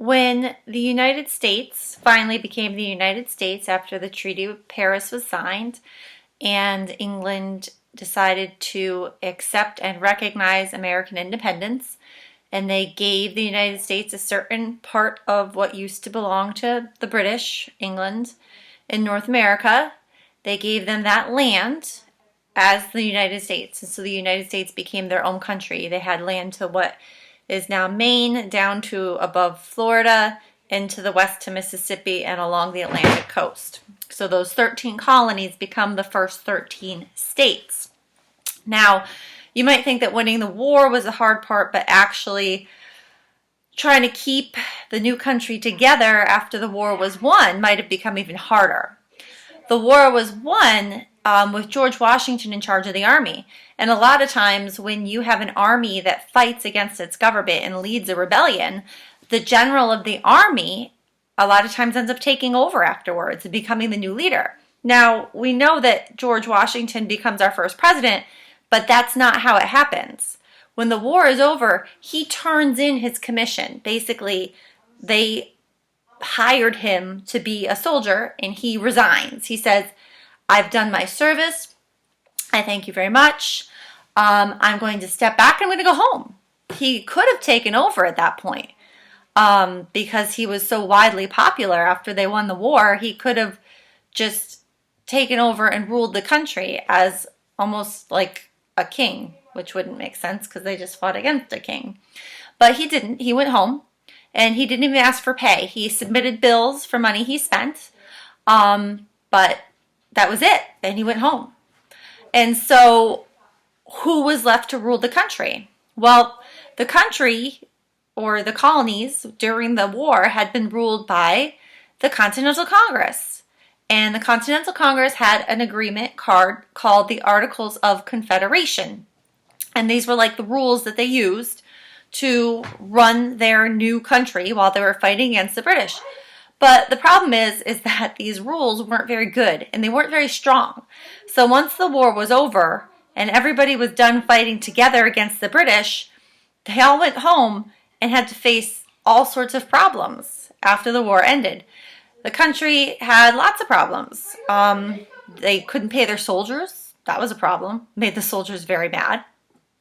When the United States finally became the United States after the Treaty of Paris was signed, and England decided to accept and recognize American independence, and they gave the United States a certain part of what used to belong to the British, England, in North America. They gave them that land as the United States. And so the United States became their own country. They had land to what is now Maine, down to above Florida, into the west to Mississippi, and along the Atlantic coast. So those 13 colonies become the first 13 states. Now, you might think that winning the war was the hard part, but actually trying to keep the new country together after the war was won might have become even harder. The war was won with George Washington in charge of the army. And a lot of times when you have an army that fights against its government and leads a rebellion, the general of the army a lot of times ends up taking over afterwards and becoming the new leader. Now, we know that George Washington becomes our first president, but that's not how it happens. When the war is over, he turns in his commission. Basically, they hired him to be a soldier and he resigns. He says, I've done my service. I thank you very much. I'm going to step back and I'm going to go home. He could have taken over at that point because he was so widely popular after they won the war. He could have just taken over and ruled the country as almost like a king, which wouldn't make sense because they just fought against a king. But he didn't. He went home and he didn't even ask for pay. He submitted bills for money he spent, but that was it. Then he went home. And so who was left to rule the country? Well, the country or the colonies during the war had been ruled by the Continental Congress. And the Continental Congress had an agreement card called the Articles of Confederation. And these were like the rules that they used to run their new country while they were fighting against the British. But the problem is that these rules weren't very good and they weren't very strong. So once the war was over and everybody was done fighting together against the British, they all went home and had to face all sorts of problems after the war ended. The country had lots of problems. They couldn't pay their soldiers. That was a problem. Made the soldiers very mad.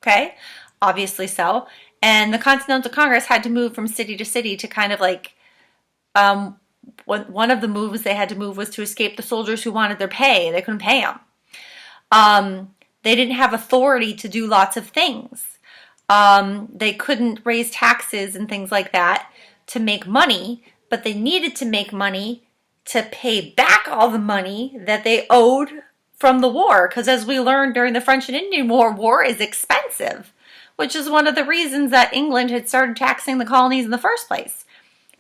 Okay, obviously so. And the Continental Congress had to move from city to city to kind of like one of the moves they had to move was to escape the soldiers who wanted their pay. They couldn't pay them. They didn't have authority to do lots of things. They couldn't raise taxes and things like that to make money, but they needed to make money to pay back all the money that they owed from the war. Because as we learned during the French and Indian War, war is expensive, which is one of the reasons that England had started taxing the colonies in the first place.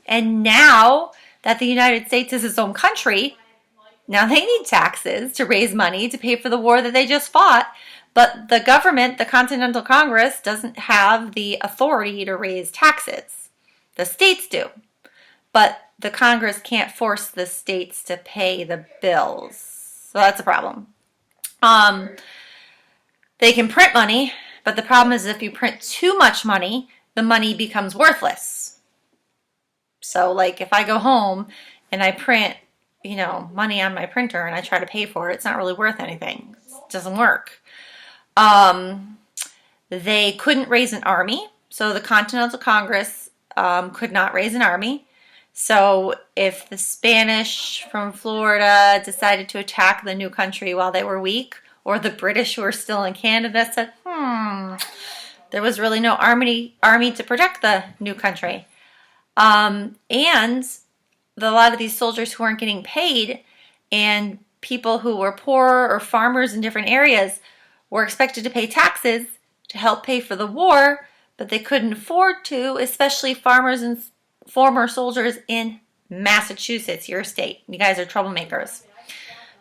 And now that the United States is its own country, now they need taxes to raise money to pay for the war that they just fought. But the government, the Continental Congress, doesn't have the authority to raise taxes. The states do. But the Congress can't force the states to pay the bills. So that's a problem. They can print money, but the problem is if you print too much money, the money becomes worthless. So like if I go home and I print, money on my printer and I try to pay for it, it's not really worth anything. It doesn't work. They couldn't raise an army. So the Continental Congress could not raise an army. So if the Spanish from Florida decided to attack the new country while they were weak, or the British who were still in Canada said, there was really no army to protect the new country. And a lot of these soldiers who weren't getting paid and people who were poor or farmers in different areas were expected to pay taxes to help pay for the war, but they couldn't afford to, especially farmers and former soldiers in Massachusetts, your state. You guys are troublemakers.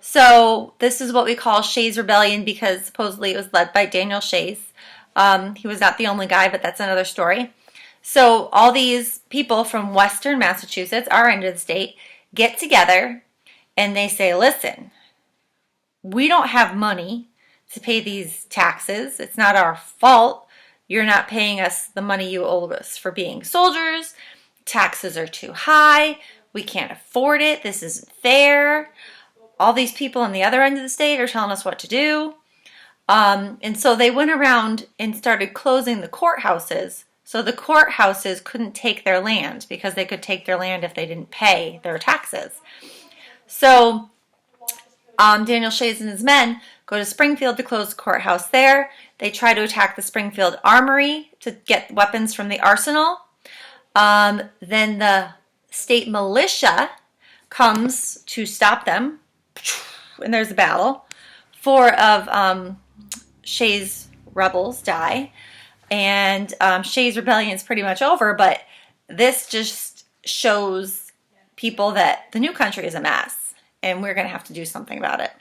So this is what we call Shays Rebellion because supposedly it was led by Daniel Shays. He was not the only guy, but that's another story. So all these people from western Massachusetts, our end of the state, get together and they say, listen, we don't have money to pay these taxes. It's not our fault. You're not paying us the money you owe us for being soldiers. taxes are too high. We can't afford it. This isn't fair. All these people on the other end of the state are telling us what to do. And so they went around and started closing the courthouses. So the courthouses couldn't take their land because they could take their land if they didn't pay their taxes. So Daniel Shays and his men go to Springfield to close the courthouse there. They try to attack the Springfield Armory to get weapons from the arsenal. Then the state militia comes to stop them, and there's a battle. 4 of Shays' rebels die, and Shays' Rebellion is pretty much over, but this just shows people that the new country is a mess, and we're going to have to do something about it.